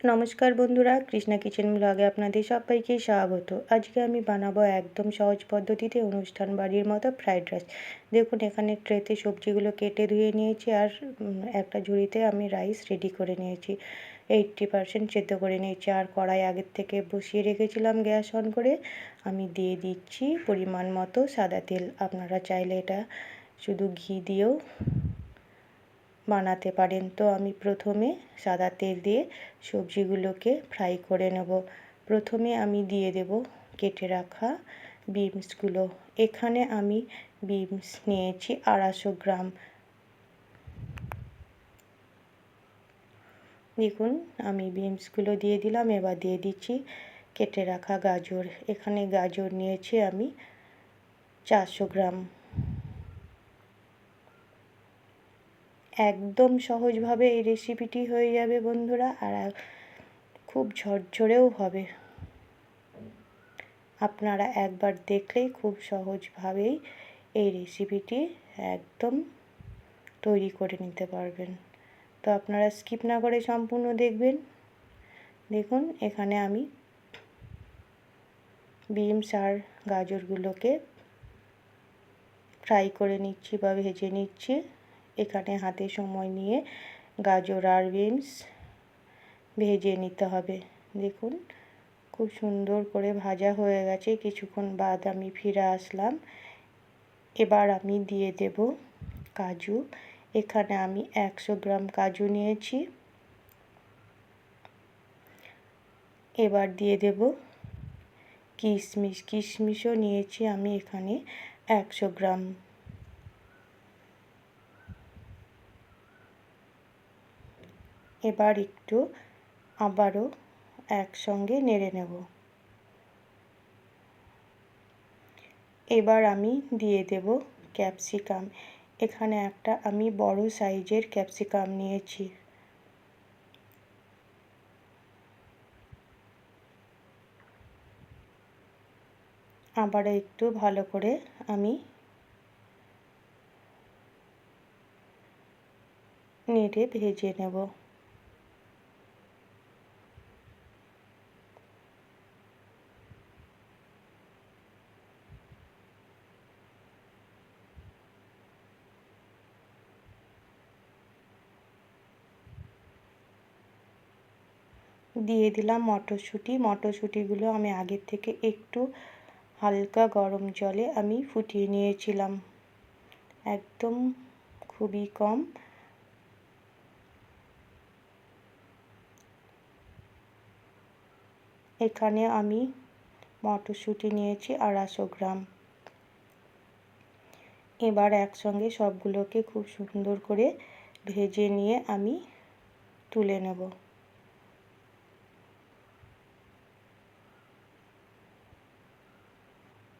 নমস্কার বন্ধুরা, কৃষ্ণা কিচেন ব্লগে আপনাদের সবাইকে স্বাগত। আজকে আমি বানাবো একদম সহজ পদ্ধতিতে অনুষ্ঠান বাড়ির মতো ফ্রাইড রাইস। দেখুন, এখানে ট্রেতে সবজিগুলো কেটে ধুয়ে নিয়েছি আর একটা ঝুড়িতে আমি রাইস রেডি করে নিয়েছি। 80% সেদ্ধ করে নিয়েছি আর কড়াই আগের থেকে বসিয়ে রেখেছিলাম গ্যাস অন করে। আমি দিয়ে দিচ্ছি পরিমাণ মতো সাদা তেল। আপনারা চাইলে এটা শুধু ঘি দিয়েও বানাতে পারেন। তো আমি প্রথমে সাদা তেল দিয়ে সবজিগুলোকে ফ্রাই করে নেব। প্রথমে আমি দিয়ে দেব কেটে রাখা বিনসগুলো। এখানে আমি বিনস নিয়েছি 250 গ্রাম। দেখুন, আমি বিনসগুলো দিয়ে দিলাম। এবার দিয়ে দিচ্ছি কেটে রাখা গাজর। এখানে গাজর নিয়েছি আমি 400 গ্রাম। একদম সহজভাবে এই রেসিপিটি হয়ে যাবে বন্ধুরা, আর খুব ঝরঝরেও হবে। আপনারা একবার দেখলেই খুব সহজভাবেই এই রেসিপিটি একদম তৈরি করে নিতে পারবেন। তো আপনারা স্কিপ না করে সম্পূর্ণ দেখবেন। দেখুন, এখানে আমি বিনস আর গাজরগুলোকে ফ্রাই করে নিচ্ছি বা ভেজে নিচ্ছি। এখানে হাতে সময় নিয়ে গাজর আর বিনস ভেজে নিতে হবে। দেখুন, খুব সুন্দর করে ভাজা হয়ে গেছে। কিছুক্ষণ বাদ আমি ফিরে আসলাম। এবার আমি দিয়ে দেব কাজু। এখানে আমি 100 গ্রাম কাজু নিয়েছি। এবার দিয়ে দেব কিশমিশ। কিশমিশও নিয়েছি আমি এখানে 100 গ্রাম। এবার একটু আবারও একসঙ্গে নেড়ে নেব। এবার আমি দিয়ে দেব ক্যাপসিকাম। এখানে একটা আমি বড় সাইজের ক্যাপসিকাম নিয়েছি। আবার একটু ভালো করে আমি নেড়ে ভেজে নেব। দিয়ে দিলাম মটরশুঁটি। মটরশুঁটিগুলো আমি আগের থেকে একটু হালকা গরম জলে আমি ফুটিয়ে নিয়েছিলাম, একদম খুবই কম। এখানে আমি মটরশুঁটি নিয়েছি 250 গ্রাম। এবার একসঙ্গে সবগুলোকে খুব সুন্দর করে ভেজে নিয়ে আমি তুলে নেব।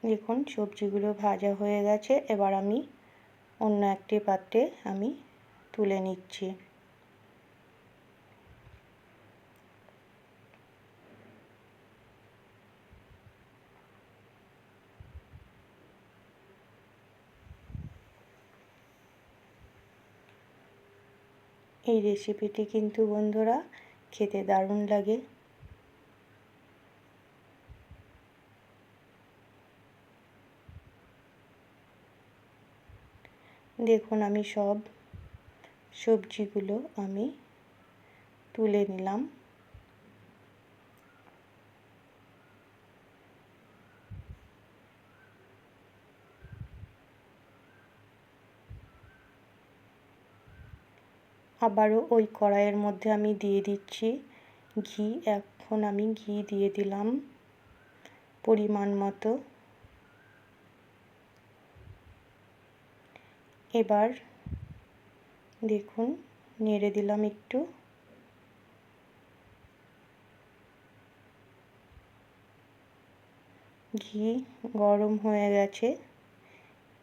দেখুন, সবজিগুলো ভাজা হয়ে গেছে। এবার আমি অন্য একটি পাত্রে আমি তুলে নিচ্ছি। এই রেসিপিটি কিন্তু বন্ধুরা খেতে দারুণ লাগে। দেখুন, আমি সব সবজিগুলো আমি তুলে নিলাম। আবারও ওই কড়াইয়ের মধ্যে আমি দিয়ে দিচ্ছি ঘি। এখন আমি ঘি দিয়ে দিলাম পরিমাণ মতো। এবার দেখুন, নেড়ে দিলাম একটু। ঘি গরম হয়ে গেছে।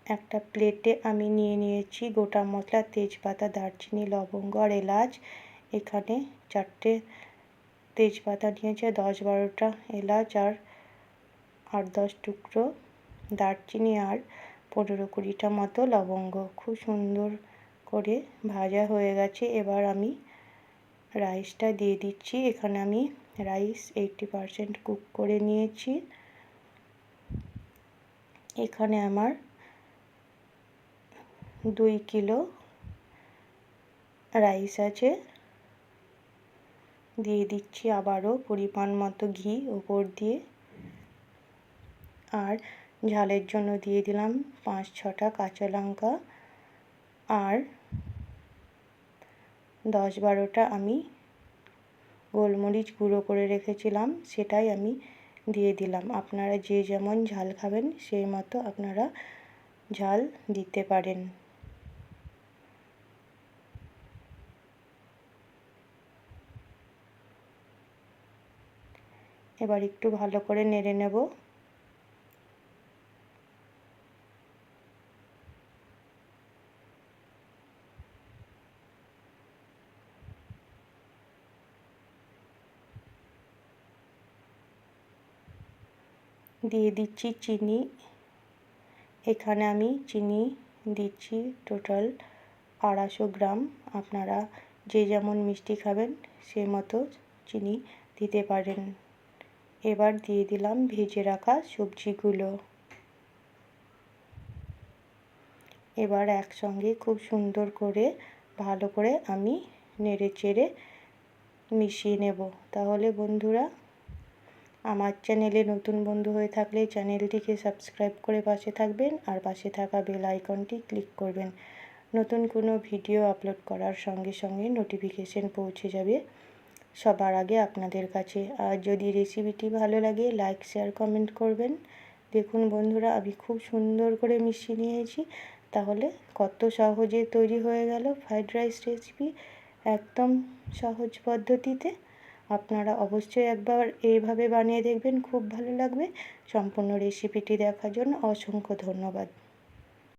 একটা প্লেটে আমি নিয়ে নিয়েছি গোটা মশলা, তেজপাতা, দারচিনি, লবঙ্গ আর এলাচ। এখানে 4টে তেজপাতা নিয়েছে, 10-12টা এলাচ আর 8-10 টুকরো দারচিনি আর 15-20টা মতো লবঙ্গ। খুব সুন্দর করে ভাজা হয়ে গেছে। এবার আমি রাইসটা দিয়ে দিচ্ছি। এখানে আমি রাইস 80% কুক করে নিয়েছি। এখানে আমার 2 কিলো রাইস আছে। দিয়ে দিচ্ছি আবারও পরিমাণ মতো ঘি উপর দিয়ে, আর ঝালের জন্য দিয়ে দিলাম 5-6টা কাঁচা লঙ্কা, আর 10-12টা আমি গোলমরিচ গুঁড়ো করে রেখেছিলাম, সেটাই আমি দিয়ে দিলাম। আপনারা যে যেমন ঝাল খাবেন সেই মতো আপনারা ঝাল দিতে পারেন। এবার একটু ভালো করে নেড়ে নেব। দিয়ে দিচ্ছি চিনি। এখানে আমি চিনি দিচ্ছি টোটাল 250 গ্রাম। আপনারা যে যেমন মিষ্টি খাবেন সে মতো চিনি দিতে পারেন। এবার দিয়ে দিলাম ভেজে রাখা সবজিগুলো। এবার একসঙ্গে খুব সুন্দর করে ভালো করে আমি নেড়ে চেড়ে মিশিয়ে নেব। তাহলে বন্ধুরা, আমার চ্যানেলে নতুন বন্ধু হয়ে থাকলে চ্যানেলটিকে সাবস্ক্রাইব করে পাশে থাকবেন, আর পাশে থাকা বেল আইকনটি ক্লিক করবেন। নতুন কোনো ভিডিও আপলোড করার সঙ্গে সঙ্গে নোটিফিকেশন পৌঁছে যাবে সবার আগে আপনাদের কাছে। আর যদি রেসিপিটি ভালো লাগে লাইক শেয়ার কমেন্ট করবেন। দেখুন বন্ধুরা, আমি খুব সুন্দর করে মিশিয়ে নিয়েছি। তাহলে কত সহজে তৈরি হয়ে গেল ফ্রাইড রাইস রেসিপি, একদম সহজ পদ্ধতিতে। আপনারা অবশ্যই একবার এইভাবে বানিয়ে দেখবেন, খুব ভালো লাগবে। সম্পূর্ণ রেসিপিটি দেখার জন্য অসংখ্য ধন্যবাদ।